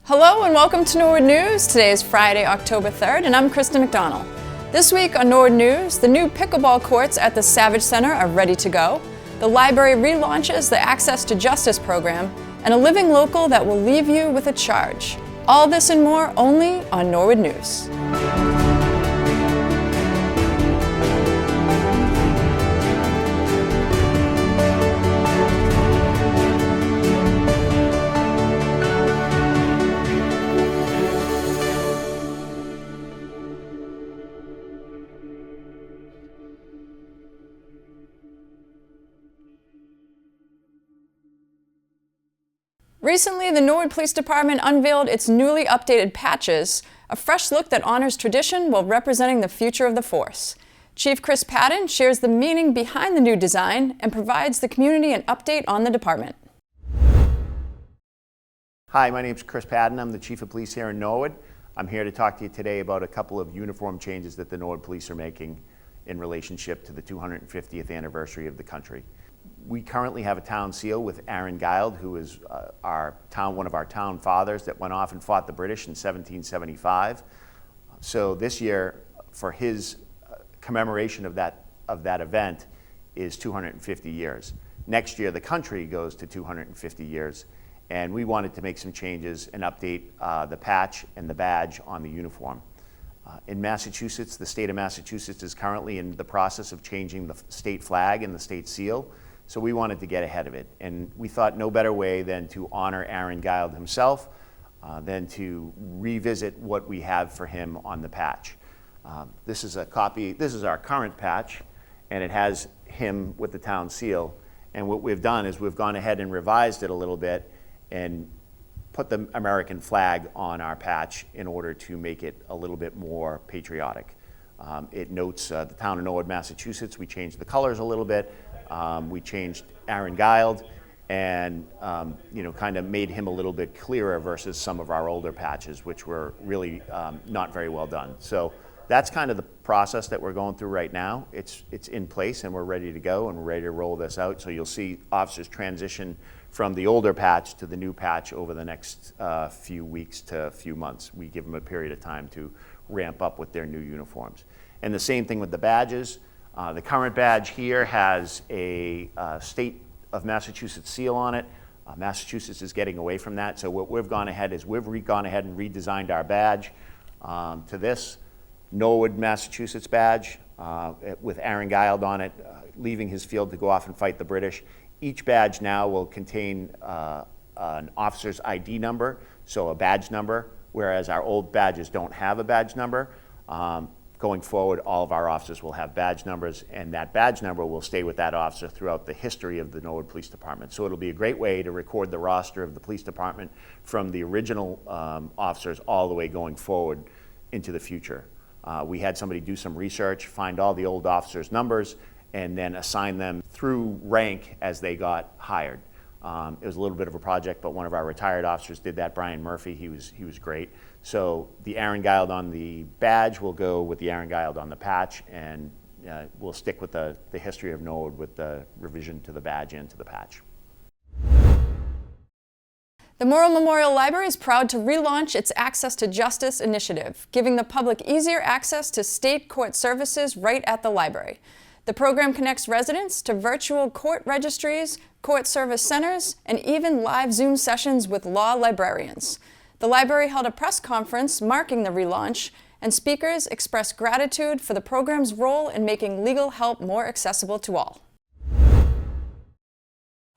Hello and welcome to Norwood News. Today is Friday, October 3rd, and I'm Kristen McDonald. This week on Norwood News, the new pickleball courts at the Savage Center are ready to go, the library relaunches the Access to Justice program, and a living local that will leave you with a charge. All this and more only on Norwood News. Recently, the Norwood Police Department unveiled its newly updated patches, a fresh look that honors tradition while representing the future of the force. Chief Chris Patton shares the meaning behind the new design and provides the community an update on the department. Hi, my name is Chris Patton. I'm the Chief of Police here in Norwood. I'm here to talk to you today about a couple of uniform changes that the Norwood Police are making in relationship to the 250th anniversary of the country. We currently have a town seal with Aaron Guild, who is one of our town fathers that went off and fought the British in 1775. So this year, for his commemoration of that event, is 250 years. Next year, the country goes to 250 years, and we wanted to make some changes and update the patch and the badge on the uniform. In Massachusetts, the state of Massachusetts is currently in the process of changing the state flag and the state seal. So we wanted to get ahead of it, and we thought no better way than to honor Aaron Guild himself, than to revisit what we have for him on the patch. This is our current patch, and it has him with the town seal. And what we've done is we've gone ahead and revised it a little bit and put the American flag on our patch in order to make it a little bit more patriotic. It notes the town of Norwood, Massachusetts. We changed the colors a little bit. We changed Aaron Guild and kind of made him a little bit clearer versus some of our older patches, which were really not very well done. So that's kind of the process that we're going through right now. It's in place and we're ready to go and we're ready to roll this out. So you'll see officers transition from the older patch to the new patch over the next few weeks to a few months. We give them a period of time to ramp up with their new uniforms. And the same thing with the badges. The current badge here has a state of Massachusetts seal on it. Massachusetts is getting away from that, so what we've gone ahead is we've gone ahead and redesigned our badge to this Norwood, Massachusetts badge with Aaron Guild on it, leaving his field to go off and fight the British. Each badge now will contain an officer's ID number, so a badge number, whereas our old badges don't have a badge number. Going forward, all of our officers will have badge numbers, and that badge number will stay with that officer throughout the history of the Norwood Police Department. So it'll be a great way to record the roster of the police department from the original officers all the way going forward into the future. We had somebody do some research, find all the old officers' numbers, and then assign them through rank as they got hired. It was a little bit of a project, but one of our retired officers did that, Brian Murphy. He was great. So the Aaron Guild on the badge will go with the Aaron Guild on the patch, and we'll stick with the history of Norwood with the revision to the badge and to the patch. The Morrill Memorial Library is proud to relaunch its Access to Justice initiative, giving the public easier access to state court services right at the library. The program connects residents to virtual court registries, court service centers, and even live Zoom sessions with law librarians. The library held a press conference marking the relaunch, and speakers expressed gratitude for the program's role in making legal help more accessible to all.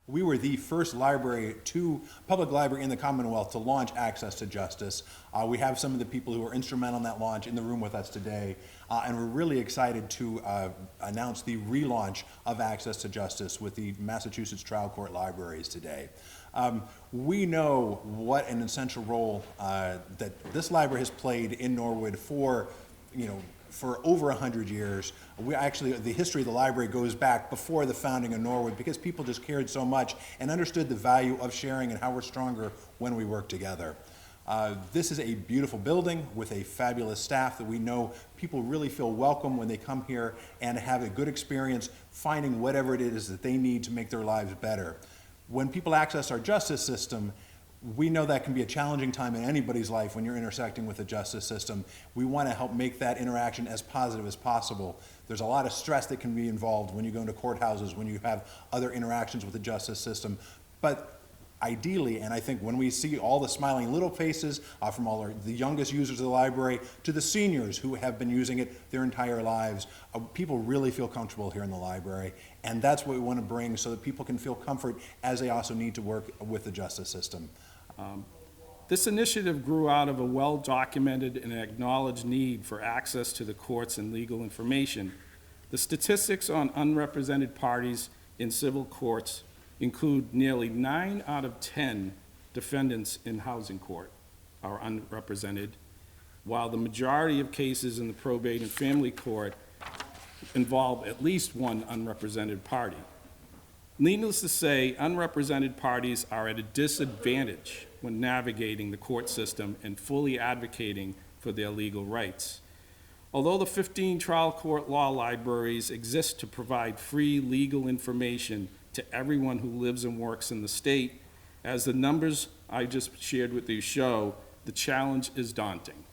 We were the first public library in the Commonwealth to launch Access to Justice. We have some of the people who were instrumental in that launch in the room with us today, and we're really excited to announce the relaunch of Access to Justice with the Massachusetts Trial Court Libraries today. We know what an essential role that this library has played in Norwood for over 100 years. The history of the library goes back before the founding of Norwood because people just cared so much and understood the value of sharing and how we're stronger when we work together. This is a beautiful building with a fabulous staff that we know people really feel welcome when they come here and have a good experience finding whatever it is that they need to make their lives better. When people access our justice system, We know that can be a challenging time in anybody's life when you're intersecting with the justice system. We want to help make that interaction as positive as possible. There's a lot of stress that can be involved when you go into courthouses, when you have other interactions with the justice system. But ideally, and I think when we see all the smiling little faces from the youngest users of the library to the seniors who have been using it their entire lives, people really feel comfortable here in the library. And that's what we want to bring so that people can feel comfort as they also need to work with the justice system. This initiative grew out of a well-documented and acknowledged need for access to the courts and legal information. The statistics on unrepresented parties in civil courts include nearly 9 out of 10 defendants in housing court are unrepresented, while the majority of cases in the probate and family court involve at least one unrepresented party. Needless to say, unrepresented parties are at a disadvantage when navigating the court system and fully advocating for their legal rights. Although the 15 trial court law libraries exist to provide free legal information to everyone who lives and works in the state, as the numbers I just shared with you show, the challenge is daunting.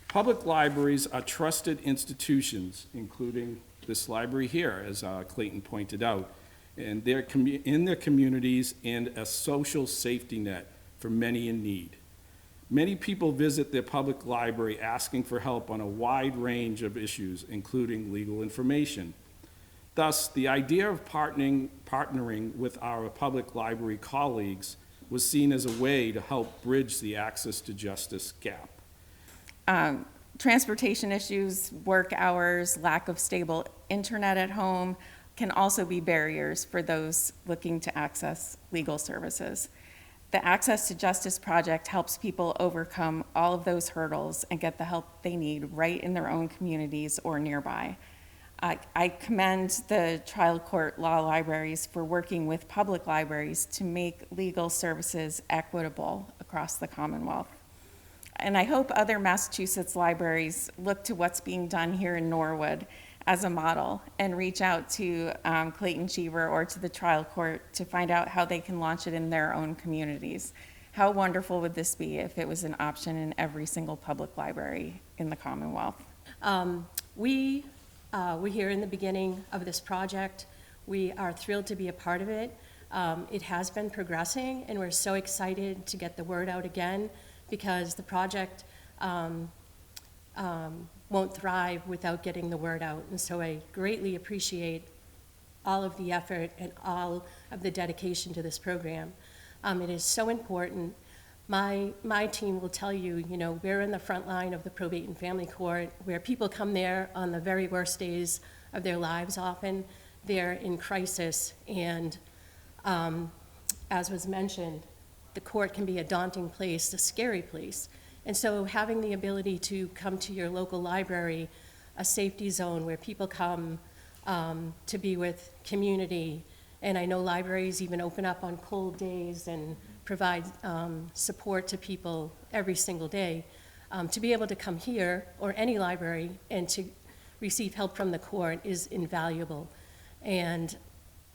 Public libraries are trusted institutions, including this library here, as Clayton pointed out, and in their communities and a social safety net for many in need. Many people visit their public library asking for help on a wide range of issues, including legal information. Thus, the idea of partnering with our public library colleagues was seen as a way to help bridge the access to justice gap. Transportation issues, work hours, lack of stable internet at home can also be barriers for those looking to access legal services. The Access to Justice Project helps people overcome all of those hurdles and get the help they need right in their own communities or nearby. I commend the trial court law libraries for working with public libraries to make legal services equitable across the Commonwealth. And I hope other Massachusetts libraries look to what's being done here in Norwood as a model and reach out to Clayton Cheever or to the trial court to find out how they can launch it in their own communities. How wonderful would this be if it was an option in every single public library in the Commonwealth? We're here in the beginning of this project. We are thrilled to be a part of it. It has been progressing, and we're so excited to get the word out again, because the project won't thrive without getting the word out. And so I greatly appreciate all of the effort and all of the dedication to this program. It is so important. My team will tell you, we're in the front line of the probate and family court, where people come there on the very worst days of their lives often. They're in crisis, and as was mentioned, the court can be a daunting place, a scary place. And so having the ability to come to your local library, a safety zone where people come to be with community, and I know libraries even open up on cold days and provide support to people every single day. To be able to come here, or any library, and to receive help from the court is invaluable. And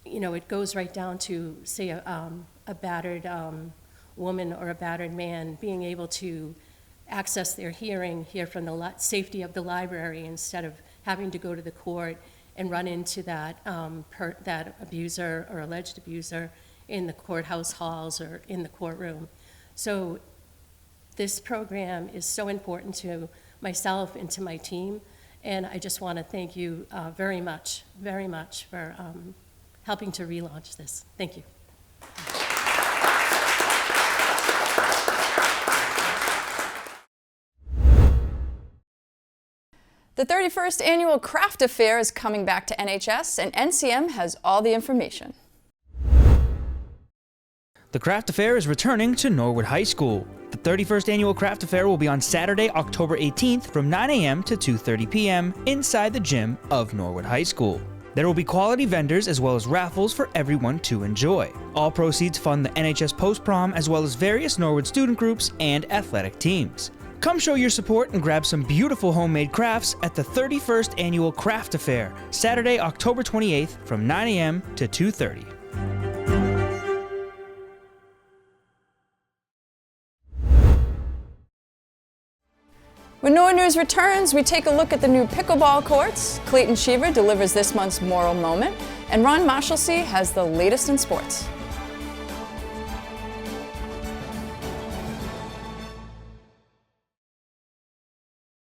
it goes right down to, say, a battered woman or a battered man being able to access their hearing here from the safety of the library, instead of having to go to the court and run into that that abuser or alleged abuser in the courthouse halls or in the courtroom. So this program is so important to myself and to my team, and I just want to thank you very much for helping to relaunch this. Thank you. The 31st Annual Craft Affair is coming back to NHS, and NCM has all the information. The Craft Affair is returning to Norwood High School. The 31st Annual Craft Affair will be on Saturday, October 18th from 9 a.m. to 2:30 p.m. inside the gym of Norwood High School. There will be quality vendors as well as raffles for everyone to enjoy. All proceeds fund the NHS Post-Prom as well as various Norwood student groups and athletic teams. Come show your support and grab some beautiful homemade crafts at the 31st Annual Craft Affair, Saturday, October 28th from 9 a.m. to 2:30. When Norwood News returns, we take a look at the new pickleball courts. Clayton Sheaver delivers this month's moral moment, and Ron Marshalsea has the latest in sports.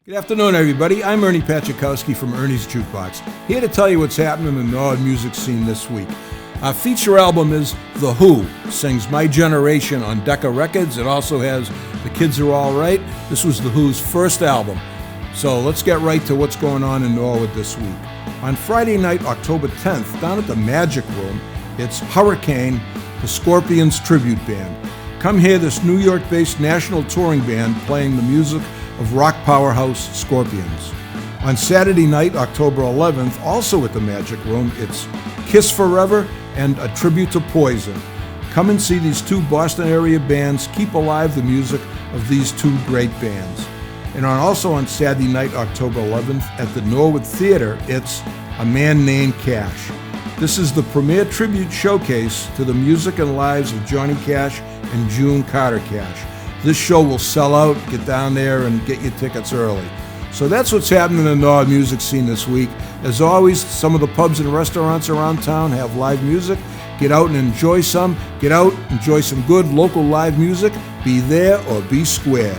Good afternoon, everybody. I'm Ernie Pachakowski from Ernie's Jukebox, here to tell you what's happening in the Norwood music scene this week. Our feature album is The Who, sings My Generation on Decca Records. It also has The Kids Are All Right. This was The Who's first album. So let's get right to what's going on in Norwood this week. On Friday night, October 10th, down at the Magic Room, it's Hurricane, the Scorpions tribute band. Come hear this New York-based national touring band playing the music of rock powerhouse Scorpions. On Saturday night, October 11th, also at the Magic Room, it's Kiss Forever and A Tribute to Poison. Come and see these two Boston area bands keep alive the music of these two great bands. And also on Saturday night, October 11th, at the Norwood Theater, it's A Man Named Cash. This is the premier tribute showcase to the music and lives of Johnny Cash and June Carter Cash. This show will sell out. Get down there and get your tickets early. So that's what's happening in the Norwood music scene this week. As always, some of the pubs and restaurants around town have live music. Get out and enjoy some. Get out, enjoy some good local live music. Be there or be square.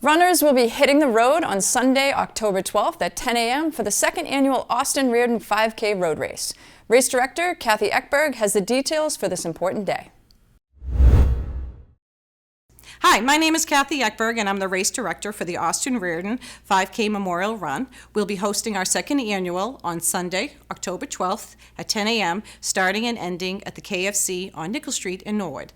Runners will be hitting the road on Sunday, October 12th at 10 a.m. for the second annual Austin Reardon 5K road race. Race director Kathy Eckberg has the details for this important day. Hi, my name is Kathy Eckberg, and I'm the race director for the Austin Reardon 5K Memorial Run. We'll be hosting our second annual on Sunday, October 12th at 10 a.m., starting and ending at the KFC on Nickel Street in Norwood.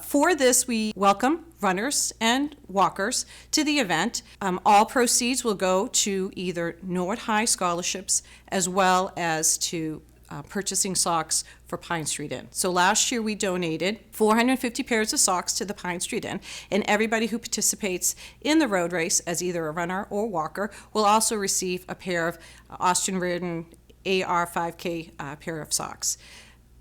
For this, we welcome runners and walkers to the event. All proceeds will go to either Norwood High scholarships as well as to purchasing socks for Pine Street Inn. So last year we donated 450 pairs of socks to the Pine Street Inn, and everybody who participates in the road race as either a runner or walker will also receive a pair of Austin Reardon AR 5K pair of socks.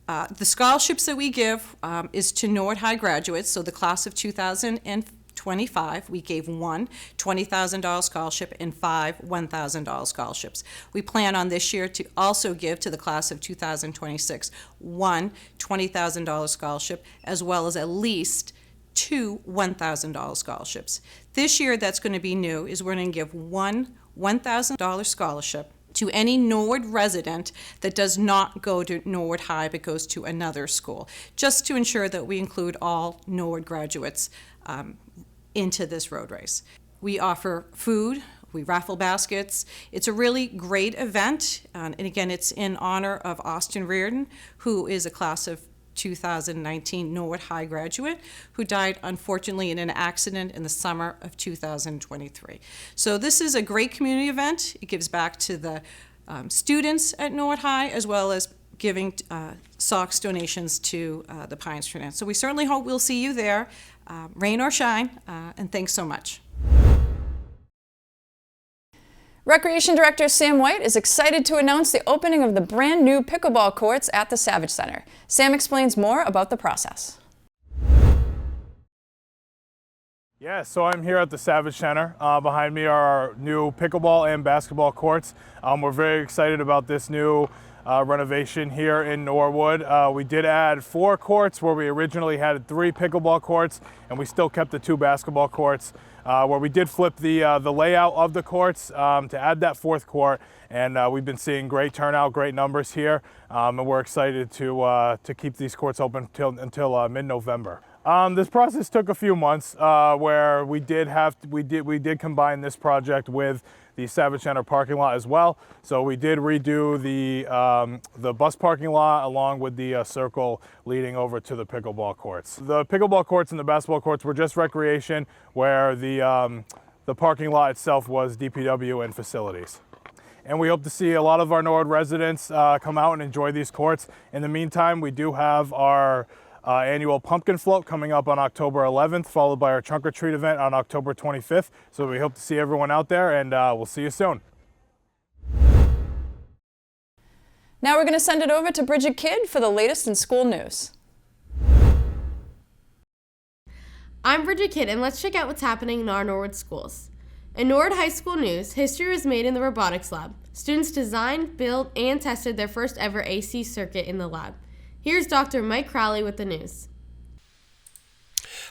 The scholarships that we give is to Norwood High graduates, so the class of 2025, we gave one $20,000 scholarship and five $1,000 scholarships. We plan on this year to also give to the class of 2026 one $20,000 scholarship, as well as at least two $1,000 scholarships. This year, that's going to be new, is we're going to give one $1,000 scholarship to any Norwood resident that does not go to Norwood High but goes to another school, just to ensure that we include all Norwood graduates into this road race. We offer food, we raffle baskets. It's a really great event, and again, it's in honor of Austin Reardon, who is a class of 2019 Norwood High graduate who died unfortunately in an accident in the summer of 2023. So this is a great community event. It gives back to the students at Norwood High, as well as giving socks donations to the Pine Street Inn. So we certainly hope we'll see you there, rain or shine, and thanks so much. Recreation Director Sam White is excited to announce the opening of the brand new pickleball courts at the Savage Center. Sam explains more about the process. Yeah, so I'm here at the Savage Center. Behind me are our new pickleball and basketball courts. We're very excited about this new renovation here in Norwood. We did add 4 courts where we originally had 3 pickleball courts, and we still kept the 2 basketball courts. Where we did flip the layout of the courts to add that 4th court, and we've been seeing great turnout, great numbers here, and we're excited to keep these courts open until mid-November. This process took a few months, where we did combine this project with the Savage Center parking lot as well. So we did redo the bus parking lot along with the circle leading over to the pickleball courts. The pickleball courts and the basketball courts were just recreation, where the parking lot itself was DPW and facilities. And we hope to see a lot of our Norwood residents come out and enjoy these courts. In the meantime, we do have our annual pumpkin float coming up on October 11th, followed by our trunk or treat event on October 25th. So we hope to see everyone out there, and we'll see you soon. Now we're going to send it over to Bridget Kidd for the latest in school news. I'm Bridget Kidd, and let's check out what's happening in our Norwood schools. In Norwood High School news, history was made in the robotics lab. Students designed, built, and tested their first ever AC circuit in the lab. Here's Dr. Mike Crowley with the news.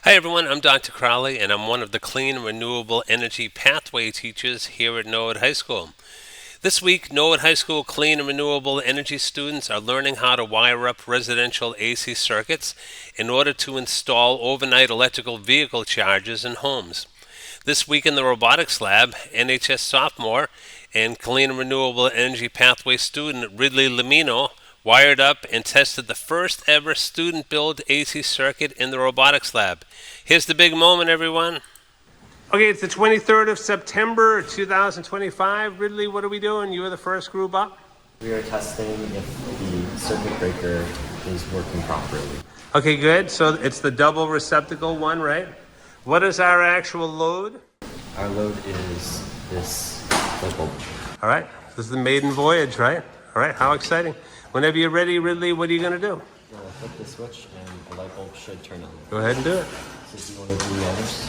Hi everyone, I'm Dr. Crowley, and I'm one of the Clean and Renewable Energy Pathway teachers here at Norwood High School. This week, Norwood High School Clean and Renewable Energy students are learning how to wire up residential AC circuits in order to install overnight electrical vehicle chargers in homes. This week in the robotics lab, NHS sophomore and Clean and Renewable Energy Pathway student Ridley Lamino wired up and tested the first ever student-built AC circuit in the robotics lab. Here's the big moment, everyone. Okay, it's the 23rd of September, 2025. Ridley, what are we doing? You were the first group up? We are testing if the circuit breaker is working properly. Okay, good. So it's the double receptacle one, right? What is our actual load? Our load is this light bulb. All right, this is the maiden voyage, right? All right, how exciting. Whenever you're ready, Ridley, what are you going to do? Flip the switch and the light bulb should turn on. Go ahead and do it. So if you want to do the others.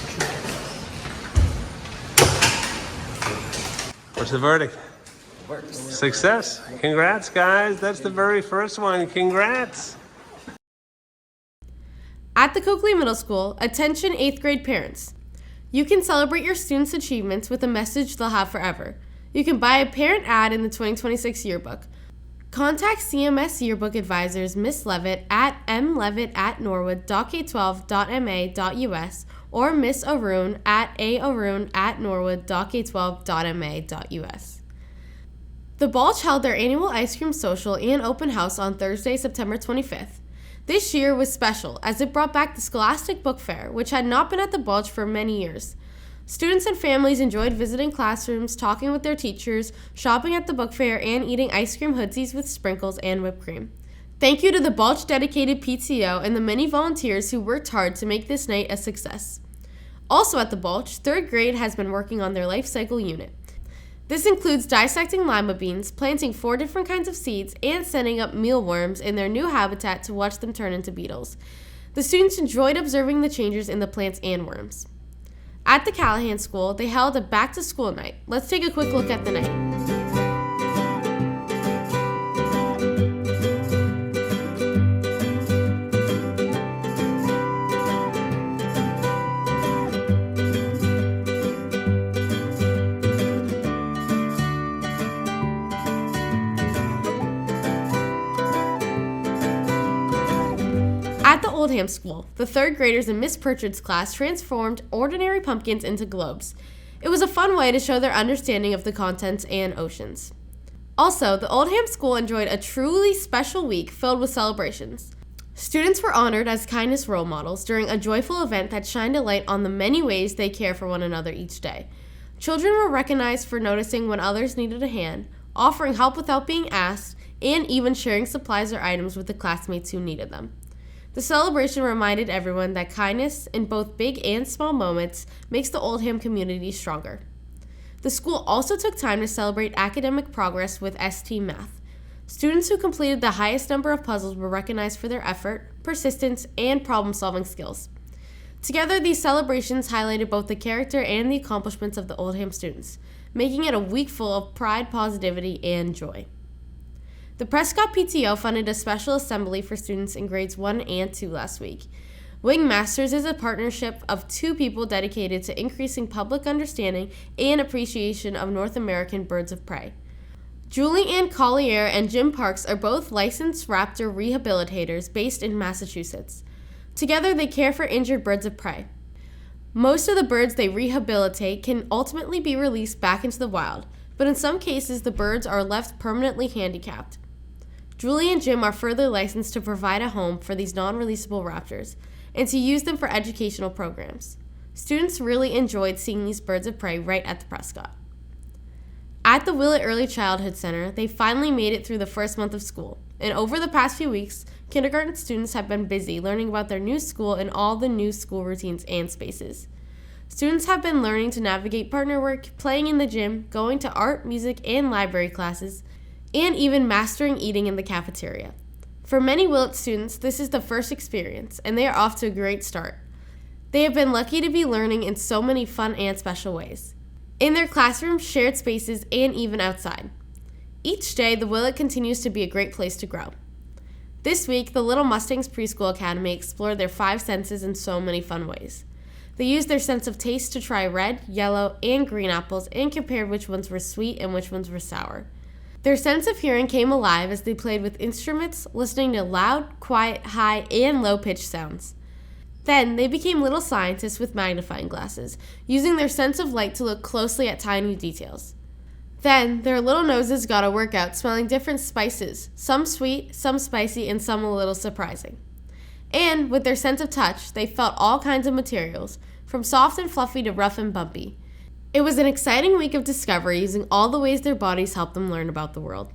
What's the verdict? It works. Success. Congrats, guys. That's the very first one. Congrats. At the Coakley Middle School, attention 8th grade parents. You can celebrate your students' achievements with a message they'll have forever. You can buy a parent ad in the 2026 yearbook. Contact CMS Yearbook Advisors Miss Levitt at mlevitt@norwood.k12.ma.us or Miss Arun at aarun@norwood.k12.ma.us. The Balch held their annual ice cream social and open house on Thursday, September 25th. This year was special as it brought back the Scholastic Book Fair, which had not been at the Balch for many years. Students and families enjoyed visiting classrooms, talking with their teachers, shopping at the book fair, and eating ice cream hoodsies with sprinkles and whipped cream. Thank you to the Balch dedicated PTO and the many volunteers who worked hard to make this night a success. Also at the Balch, 3rd grade has been working on their life cycle unit. This includes dissecting lima beans, planting 4 different kinds of seeds, and setting up mealworms in their new habitat to watch them turn into beetles. The students enjoyed observing the changes in the plants and worms. At the Callahan School, they held a back-to-school night. Let's take a quick look at the night. At the Oldham School, the 3rd graders in Miss Pritchard's class transformed ordinary pumpkins into globes. It was a fun way to show their understanding of the continents and oceans. Also, the Oldham School enjoyed a truly special week filled with celebrations. Students were honored as kindness role models during a joyful event that shined a light on the many ways they care for one another each day. Children were recognized for noticing when others needed a hand, offering help without being asked, and even sharing supplies or items with the classmates who needed them. The celebration reminded everyone that kindness, in both big and small moments, makes the Oldham community stronger. The school also took time to celebrate academic progress with ST Math. Students who completed the highest number of puzzles were recognized for their effort, persistence, and problem-solving skills. Together, these celebrations highlighted both the character and the accomplishments of the Oldham students, making it a week full of pride, positivity, and joy. The Prescott PTO funded a special assembly for students in grades 1 and 2 last week. Wing Masters is a partnership of 2 people dedicated to increasing public understanding and appreciation of North American birds of prey. Julie Ann Collier and Jim Parks are both licensed raptor rehabilitators based in Massachusetts. Together, they care for injured birds of prey. Most of the birds they rehabilitate can ultimately be released back into the wild, but in some cases, the birds are left permanently handicapped. Julie and Jim are further licensed to provide a home for these non-releasable raptors and to use them for educational programs. Students really enjoyed seeing these birds of prey right at the Prescott. At the Willett Early Childhood Center, they finally made it through the first month of school, and over the past few weeks, kindergarten students have been busy learning about their new school and all the new school routines and spaces. Students have been learning to navigate partner work, playing in the gym, going to art, music, and library classes, and even mastering eating in the cafeteria. For many Willett students, this is the first experience, and they are off to a great start. They have been lucky to be learning in so many fun and special ways. In their classrooms, shared spaces, and even outside. Each day, the Willet continues to be a great place to grow. This week, the Little Mustangs Preschool Academy explored their 5 senses in so many fun ways. They used their sense of taste to try red, yellow, and green apples and compared which ones were sweet and which ones were sour. Their sense of hearing came alive as they played with instruments, listening to loud, quiet, high, and low-pitched sounds. Then, they became little scientists with magnifying glasses, using their sense of light to look closely at tiny details. Then, their little noses got a workout smelling different spices, some sweet, some spicy, and some a little surprising. And, with their sense of touch, they felt all kinds of materials, from soft and fluffy to rough and bumpy. It was an exciting week of discovery using all the ways their bodies helped them learn about the world.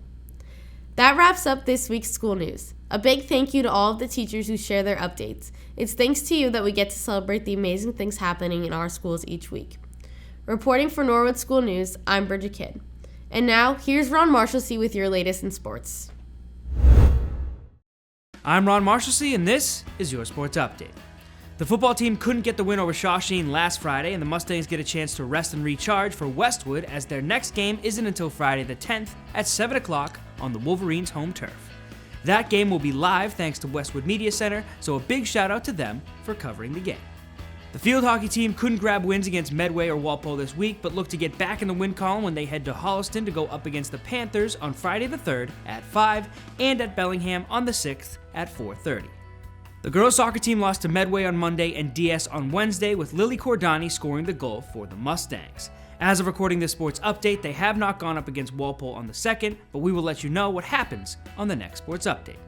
That wraps up this week's school news. A big thank you to all of the teachers who share their updates. It's thanks to you that we get to celebrate the amazing things happening in our schools each week. Reporting for Norwood School News, I'm Bridget Kidd. And now, here's Ron Marshalsea with your latest in sports. I'm Ron Marshalsea, and this is your sports update. The football team couldn't get the win over Shawsheen last Friday, and the Mustangs get a chance to rest and recharge for Westwood as their next game isn't until Friday the 10th at 7 o'clock on the Wolverines' home turf. That game will be live thanks to Westwood Media Center, so a big shout out to them for covering the game. The field hockey team couldn't grab wins against Medway or Walpole this week, but look to get back in the win column when they head to Holliston to go up against the Panthers on Friday the 3rd at 5 and at Bellingham on the 6th at 4:30. The girls soccer team lost to Medway on Monday and DS on Wednesday, with Lily Cordani scoring the goal for the Mustangs. As of recording this sports update, they have not gone up against Walpole on the 2nd, but we will let you know what happens on the next sports update.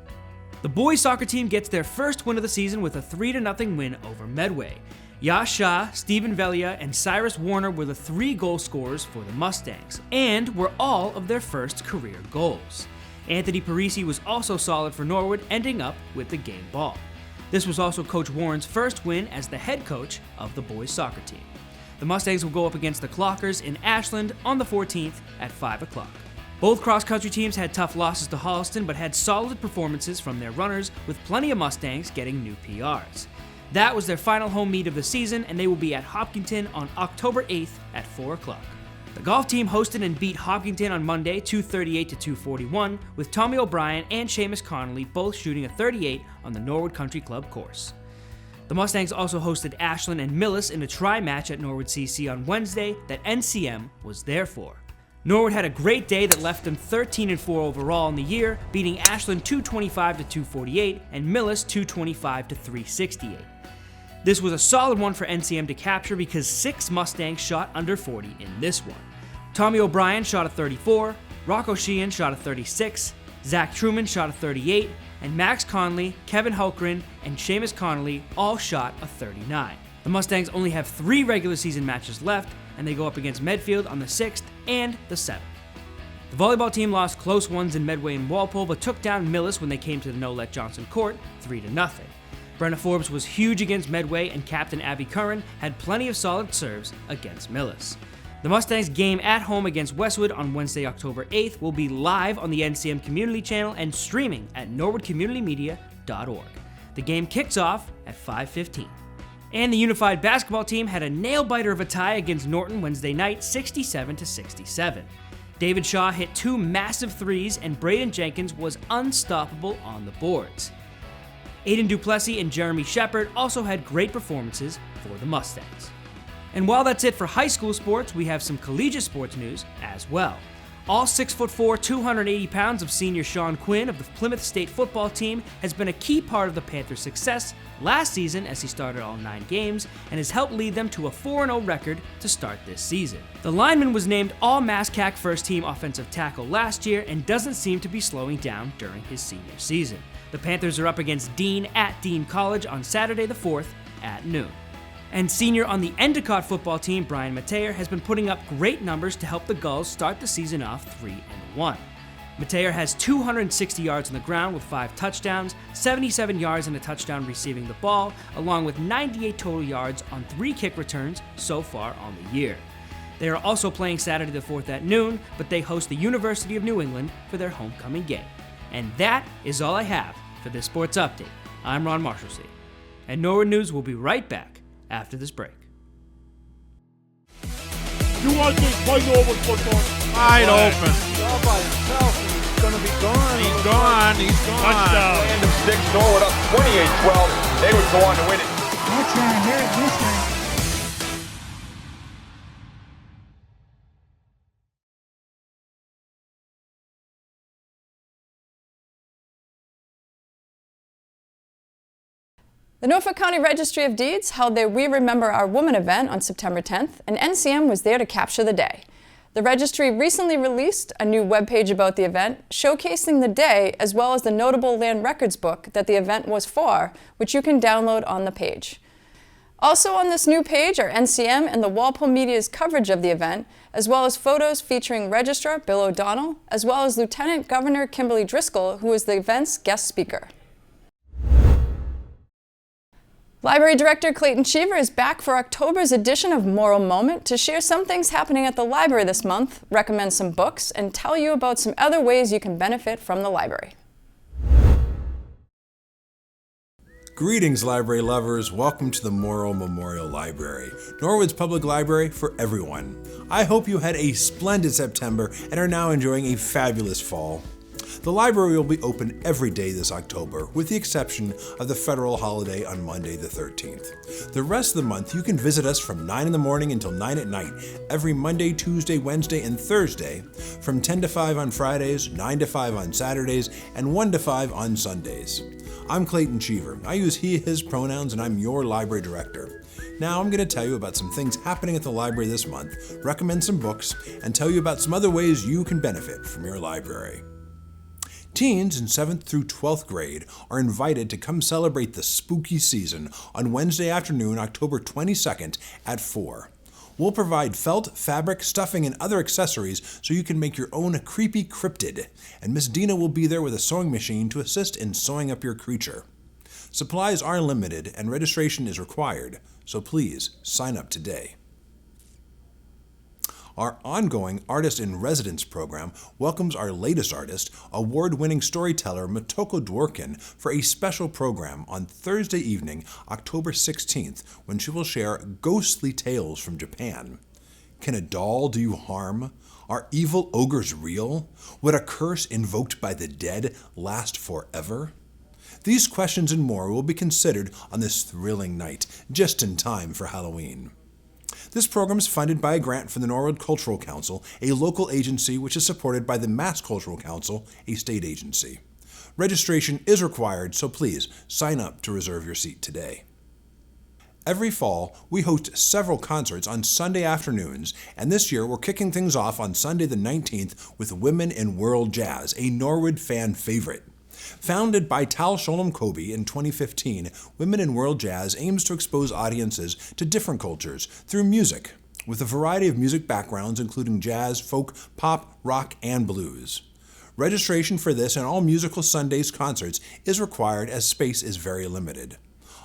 The boys soccer team gets their first win of the season with a 3-0 win over Medway. Yash Shah, Stephen Velia, and Cyrus Warner were the 3 goal scorers for the Mustangs, and were all of their first career goals. Anthony Parisi was also solid for Norwood, ending up with the game ball. This was also Coach Warren's first win as the head coach of the boys soccer team. The Mustangs will go up against the Clockers in Ashland on the 14th at 5 o'clock. Both cross-country teams had tough losses to Holliston, but had solid performances from their runners, with plenty of Mustangs getting new PRs. That was their final home meet of the season, and they will be at Hopkinton on October 8th at 4 o'clock. The golf team hosted and beat Hopkinton on Monday 238 to 241, with Tommy O'Brien and Seamus Connolly both shooting a 38 on the Norwood Country Club course. The Mustangs also hosted Ashland and Millis in a tri-match at Norwood CC on Wednesday that NCM was there for. Norwood had a great day that left them 13-4 overall in the year, beating Ashland 225 to 248 and Millis 225 to 368. This was a solid one for NCM to capture because 6 Mustangs shot under 40 in this one. Tommy O'Brien shot a 34, Rocco Sheehan shot a 36, Zach Truman shot a 38, and Max Conley, Kevin Hulkren, and Seamus Connolly all shot a 39. The Mustangs only have 3 regular season matches left, and they go up against Medfield on the 6th and the 7th. The volleyball team lost close ones in Medway and Walpole, but took down Millis when they came to the Nolette Johnson Court 3-0. Brenna Forbes was huge against Medway, and Captain Abby Curran had plenty of solid serves against Millis. The Mustangs game at home against Westwood on Wednesday, October 8th will be live on the NCM Community Channel and streaming at norwoodcommunitymedia.org. The game kicks off at 5:15. And the Unified basketball team had a nail-biter of a tie against Norton Wednesday night, 67-67. David Shaw hit 2 massive threes, and Braden Jenkins was unstoppable on the boards. Aiden Duplessis and Jeremy Shepard also had great performances for the Mustangs. And while that's it for high school sports, we have some collegiate sports news as well. All 6'4", 280 pounds of senior Sean Quinn of the Plymouth State football team has been a key part of the Panthers' success last season as he started all 9 games and has helped lead them to a 4-0 record to start this season. The lineman was named All-MASCAC first-team offensive tackle last year and doesn't seem to be slowing down during his senior season. The Panthers are up against Dean at Dean College on Saturday the 4th at noon. And senior on the Endicott football team, Brian Mateer, has been putting up great numbers to help the Gulls start the season off 3-1. Mateer has 260 yards on the ground with 5 touchdowns, 77 yards and a touchdown receiving the ball, along with 98 total yards on 3 kick returns so far on the year. They are also playing Saturday the 4th at noon, but they host the University of New England for their homecoming game. And that is all I have for this sports update. I'm Ron Marshalsea. And Norwood News will be right back after this break. You want this play Norwood football? Wide open. All by himself. He's going to be gone. He's gone. He's gone. Touchdown. End of six. Norwood up 28-12. They would go on to win it. Touchdown here at this time. The Norfolk County Registry of Deeds held their We Remember Our Woman event on September 10th, and NCM was there to capture the day. The registry recently released a new webpage about the event, showcasing the day as well as the notable land records book that the event was for, which you can download on the page. Also on this new page are NCM and the Walpole Media's coverage of the event, as well as photos featuring Registrar Bill O'Donnell, as well as Lieutenant Governor Kimberly Driscoll, who was the event's guest speaker. Library Director Clayton Cheever is back for October's edition of Moral Moment to share some things happening at the library this month, recommend some books, and tell you about some other ways you can benefit from the library. Greetings, library lovers. Welcome to the Morrow Memorial Library, Norwood's public library for everyone. I hope you had a splendid September and are now enjoying a fabulous fall. The library will be open every day this October, with the exception of the federal holiday on Monday the 13th. The rest of the month, you can visit us from 9 in the morning until 9 at night, every Monday, Tuesday, Wednesday, and Thursday, from 10 to 5 on Fridays, 9 to 5 on Saturdays, and 1 to 5 on Sundays. I'm Clayton Cheever. I use he, his pronouns, and I'm your library director. Now I'm going to tell you about some things happening at the library this month, recommend some books, and tell you about some other ways you can benefit from your library. Teens in 7th through 12th grade are invited to come celebrate the spooky season on Wednesday afternoon, October 22nd at 4. We'll provide felt, fabric, stuffing, and other accessories so you can make your own creepy cryptid, and Miss Dina will be there with a sewing machine to assist in sewing up your creature. Supplies are limited and registration is required, so please sign up today. Our ongoing Artist in Residence program welcomes our latest artist, award-winning storyteller Motoko Dworkin, for a special program on Thursday evening, October 16th, when she will share ghostly tales from Japan. Can a doll do you harm? Are evil ogres real? Would a curse invoked by the dead last forever? These questions and more will be considered on this thrilling night, just in time for Halloween. This program is funded by a grant from the Norwood Cultural Council, a local agency which is supported by the Mass Cultural Council, a state agency. Registration is required, so please sign up to reserve your seat today. Every fall, we host several concerts on Sunday afternoons, and this year we're kicking things off on Sunday the 19th with Women in World Jazz, a Norwood fan favorite. Founded by Tal Sholem Kobe in 2015, Women in World Jazz aims to expose audiences to different cultures through music, with a variety of music backgrounds including jazz, folk, pop, rock, and blues. Registration for this and all Musical Sundays concerts is required as space is very limited.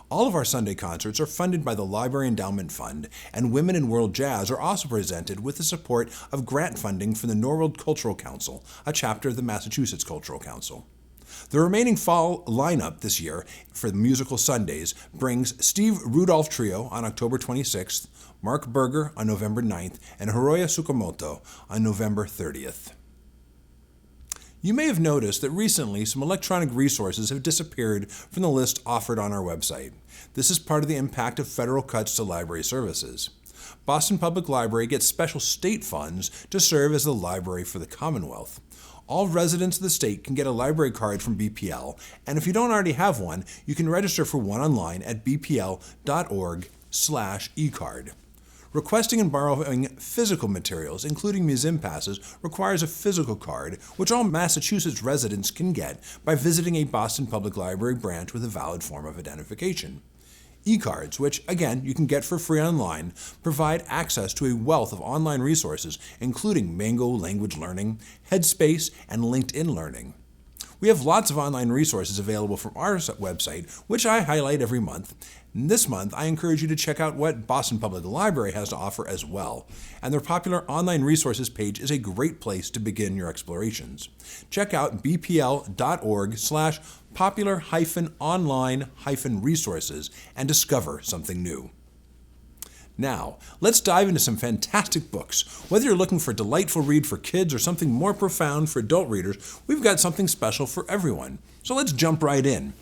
All of our Sunday concerts are funded by the Library Endowment Fund, and Women in World Jazz are also presented with the support of grant funding from the Norwood Cultural Council, a chapter of the Massachusetts Cultural Council. The remaining fall lineup this year for the Musical Sundays brings Steve Rudolph Trio on October 26th, Mark Berger on November 9th, and Hiroya Tsukamoto on November 30th. You may have noticed that recently some electronic resources have disappeared from the list offered on our website. This is part of the impact of federal cuts to library services. Boston Public Library gets special state funds to serve as the library for the Commonwealth. All residents of the state can get a library card from BPL, and if you don't already have one, you can register for one online at bpl.org/ecard. Requesting and borrowing physical materials, including museum passes, requires a physical card, which all Massachusetts residents can get by visiting a Boston Public Library branch with a valid form of identification. E-cards, which, again, you can get for free online, provide access to a wealth of online resources, including Mango Language Learning, Headspace, and LinkedIn Learning. We have lots of online resources available from our website, which I highlight every month. And this month, I encourage you to check out what Boston Public Library has to offer as well. And their popular online resources page is a great place to begin your explorations. Check out bpl.org/popular-online-resources and discover something new. Now, let's dive into some fantastic books. Whether you're looking for a delightful read for kids or something more profound for adult readers, we've got something special for everyone. So let's jump right in.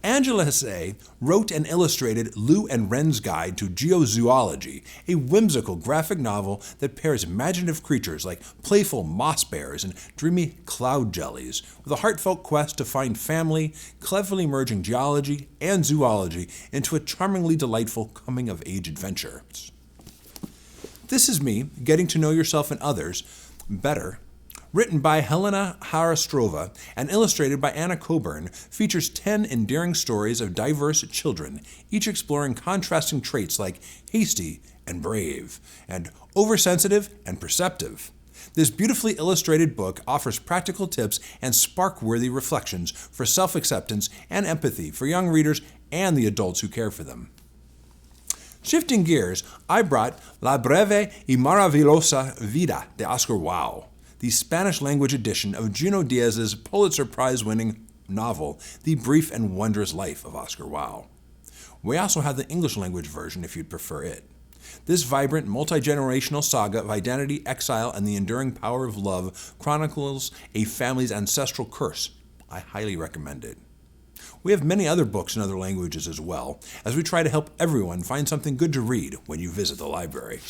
Angela Hesse wrote and illustrated Lou and Wren's Guide to Geozoology, a whimsical graphic novel that pairs imaginative creatures like playful moss bears and dreamy cloud jellies with a heartfelt quest to find family, cleverly merging geology and zoology into a charmingly delightful coming-of-age adventure. This is me getting to know yourself and others better. Written by Helena Harastrova and illustrated by Anna Coburn, features 10 endearing stories of diverse children, each exploring contrasting traits like hasty and brave, and oversensitive and perceptive. This beautifully illustrated book offers practical tips and spark-worthy reflections for self-acceptance and empathy for young readers and the adults who care for them. Shifting gears, I brought La breve y maravillosa vida de Oscar Wilde, the Spanish-language edition of Junot Díaz's Pulitzer Prize-winning novel, The Brief and Wondrous Life of Oscar Wilde. We also have the English-language version if you'd prefer it. This vibrant, multi-generational saga of identity, exile, and the enduring power of love chronicles a family's ancestral curse. I highly recommend it. We have many other books in other languages as well, as we try to help everyone find something good to read when you visit the library.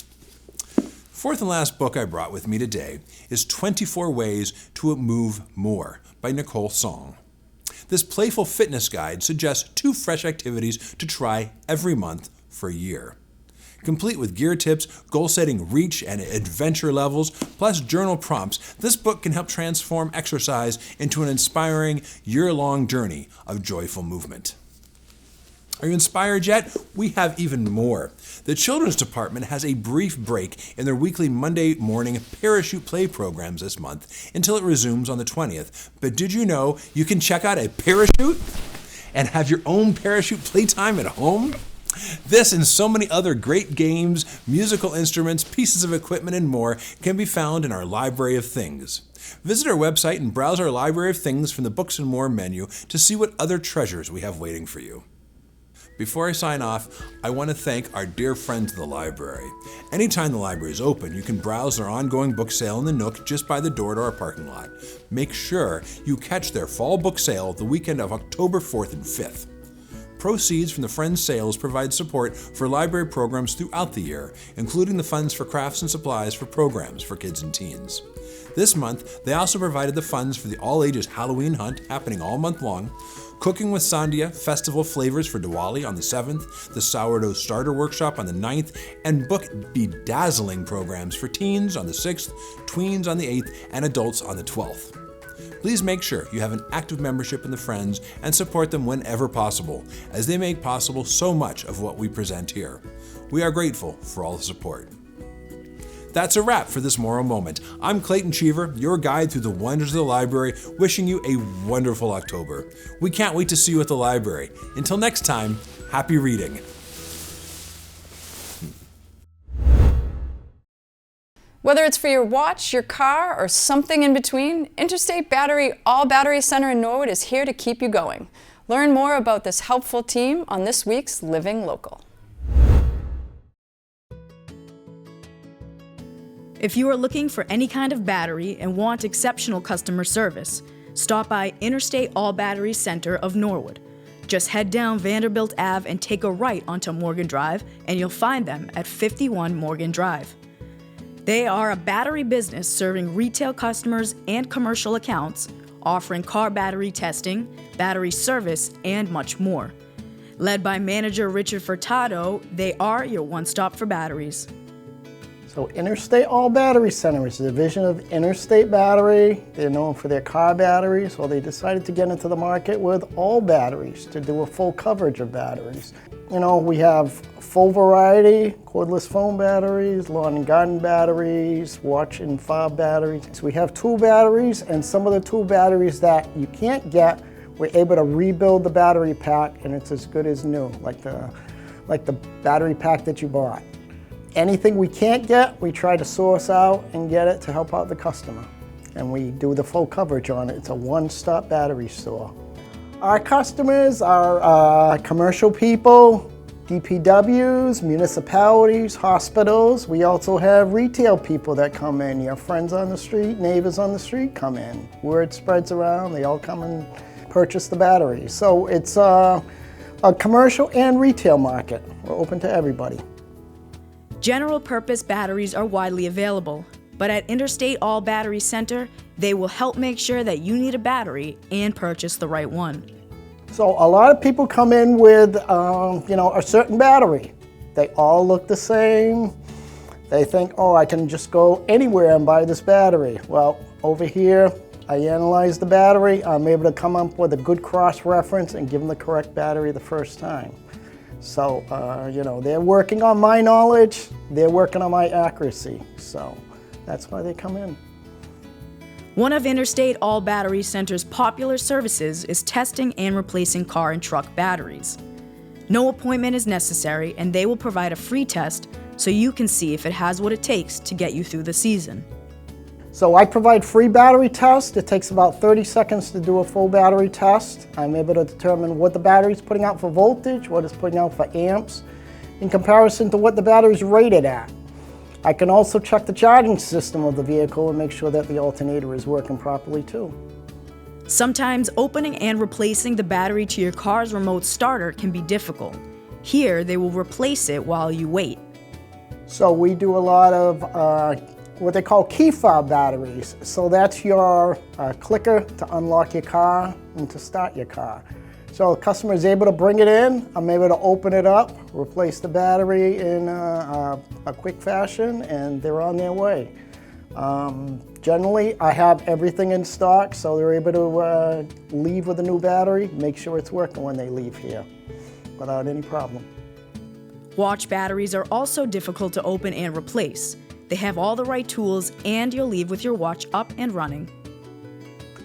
Fourth and last book I brought with me today is 24 Ways to Move More by Nicole Song. This playful fitness guide suggests 2 fresh activities to try every month for a year. Complete with gear tips, goal-setting reach, and adventure levels, plus journal prompts, this book can help transform exercise into an inspiring year-long journey of joyful movement. Are you inspired yet? We have even more. The Children's Department has a brief break in their weekly Monday morning parachute play programs this month until it resumes on the 20th. But did you know you can check out a parachute and have your own parachute playtime at home? This and so many other great games, musical instruments, pieces of equipment, and more can be found in our Library of Things. Visit our website and browse our Library of Things from the Books and More menu to see what other treasures we have waiting for you. Before I sign off, I want to thank our dear friends of the library. Anytime the library is open, you can browse their ongoing book sale in the Nook just by the door to our parking lot. Make sure you catch their fall book sale the weekend of October 4th and 5th. Proceeds from the Friends sales provide support for library programs throughout the year, including the funds for crafts and supplies for programs for kids and teens. This month, they also provided the funds for the all-ages Halloween hunt happening all month long, Cooking with Sandhya Festival Flavors for Diwali on the 7th, the Sourdough Starter Workshop on the 9th, and book bedazzling programs for teens on the 6th, tweens on the 8th, and adults on the 12th. Please make sure you have an active membership in the Friends and support them whenever possible, as they make possible so much of what we present here. We are grateful for all the support. That's a wrap for this Moral Moment. I'm Clayton Cheever, your guide through the wonders of the library, wishing you a wonderful October. We can't wait to see you at the library. Until next time, happy reading. Whether it's for your watch, your car, or something in between, Interstate Battery All Battery Center in Norwood is here to keep you going. Learn more about this helpful team on this week's Living Local. If you are looking for any kind of battery and want exceptional customer service, stop by Interstate All Battery Center of Norwood. Just head down Vanderbilt Ave and take a right onto Morgan Drive, and you'll find them at 51 Morgan Drive. They are a battery business serving retail customers and commercial accounts, offering car battery testing, battery service, and much more. Led by manager Richard Furtado, they are your one-stop for batteries. So Interstate All Battery Center is a division of Interstate Battery. They're known for their car batteries, so they decided to get into the market with all batteries to do a full coverage of batteries. You know, we have full variety, cordless phone batteries, lawn and garden batteries, watch and fob batteries. So we have tool batteries, and some of the tool batteries that you can't get, we're able to rebuild the battery pack, and it's as good as new, like the battery pack that you bought. Anything we can't get, we try to source out and get it to help out the customer. And we do the full coverage on it. It's a one-stop battery store. Our customers are commercial people, DPWs, municipalities, hospitals. We also have retail people that come in. Your friends on the street, neighbors on the street come in. Word spreads around, they all come and purchase the batteries. So it's a commercial and retail market. We're open to everybody. General purpose batteries are widely available, but at Interstate All Battery Center, they will help make sure that you need a battery and purchase the right one. So a lot of people come in with, a certain battery. They all look the same. They think, oh, I can just go anywhere and buy this battery. Well, over here, I analyze the battery. I'm able to come up with a good cross-reference and give them the correct battery the first time. So, they're working on my knowledge. They're working on my accuracy. So that's why they come in. One of Interstate All Battery Center's popular services is testing and replacing car and truck batteries. No appointment is necessary, and they will provide a free test so you can see if it has what it takes to get you through the season. So I provide free battery tests. It takes about 30 seconds to do a full battery test. I'm able to determine what the battery is putting out for voltage, what it's putting out for amps, in comparison to what the battery is rated at. I can also check the charging system of the vehicle and make sure that the alternator is working properly too. Sometimes opening and replacing the battery to your car's remote starter can be difficult. Here, they will replace it while you wait. So we do a lot of what they call key fob batteries. So that's your clicker to unlock your car and to start your car. So the customer is able to bring it in, I'm able to open it up, replace the battery in a quick fashion, and they're on their way. Generally, I have everything in stock, so they're able to leave with a new battery, make sure it's working when they leave here without any problem. Watch batteries are also difficult to open and replace. They have all the right tools, and you'll leave with your watch up and running.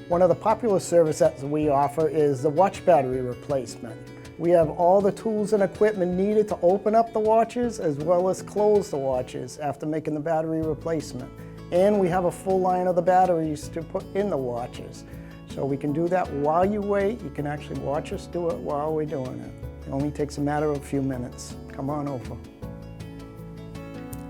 One of the popular services that we offer is the watch battery replacement. We have all the tools and equipment needed to open up the watches as well as close the watches after making the battery replacement. And we have a full line of the batteries to put in the watches. So we can do that while you wait. You can actually watch us do it while we're doing it. It only takes a matter of a few minutes. Come on over.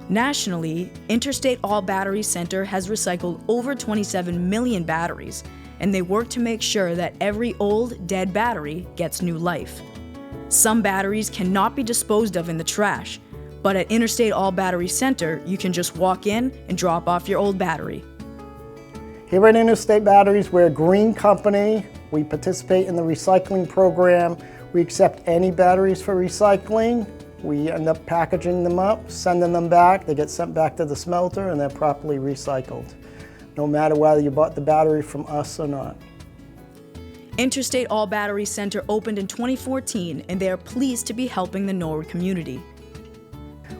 Nationally, Interstate All Battery Center has recycled over 27 million batteries, and they work to make sure that every old, dead battery gets new life. Some batteries cannot be disposed of in the trash, but at Interstate All Battery Center, you can just walk in and drop off your old battery. Here at Interstate Batteries, we're a green company. We participate in the recycling program. We accept any batteries for recycling. We end up packaging them up, sending them back. They get sent back to the smelter and they're properly recycled, no matter whether you bought the battery from us or not. Interstate All Battery Center opened in 2014, and they are pleased to be helping the Norwood community.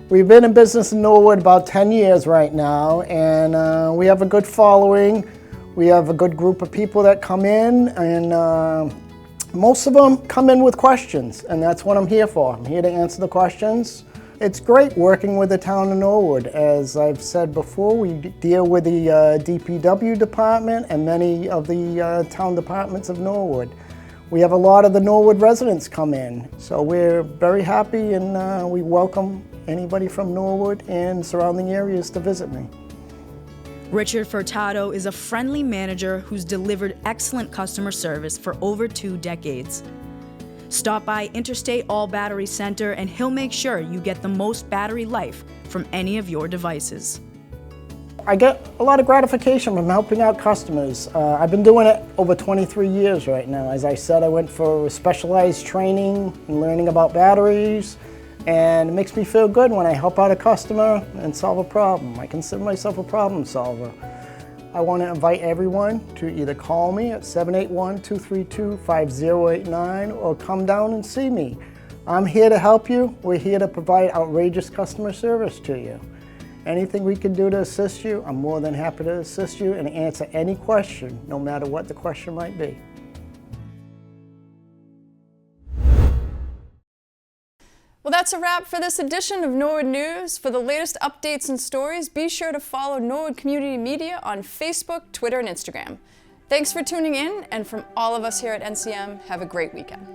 We've been in business in Norwood about 10 years right now, and we have a good following. We have a good group of people that come in, and most of them come in with questions, and that's what I'm here for. I'm here to answer the questions. It's great working with the town of Norwood. As I've said before, we deal with the DPW department and many of the town departments of Norwood. We have a lot of the Norwood residents come in, so we're very happy, and we welcome anybody from Norwood and surrounding areas to visit me. Richard Furtado is a friendly manager who's delivered excellent customer service for over 2 decades. Stop by Interstate All Battery Center and he'll make sure you get the most battery life from any of your devices. I get a lot of gratification from helping out customers. I've been doing it over 23 years right now. As I said, I went for specialized training and learning about batteries, and it makes me feel good when I help out a customer and solve a problem. I consider myself a problem solver. I want to invite everyone to either call me at 781-232-5089 or come down and see me. I'm here to help you. We're here to provide outrageous customer service to you. Anything we can do to assist you, I'm more than happy to assist you and answer any question, no matter what the question might be. Well, that's a wrap for this edition of Norwood News. For the latest updates and stories, be sure to follow Norwood Community Media on Facebook, Twitter, and Instagram. Thanks for tuning in, and from all of us here at NCM, have a great weekend.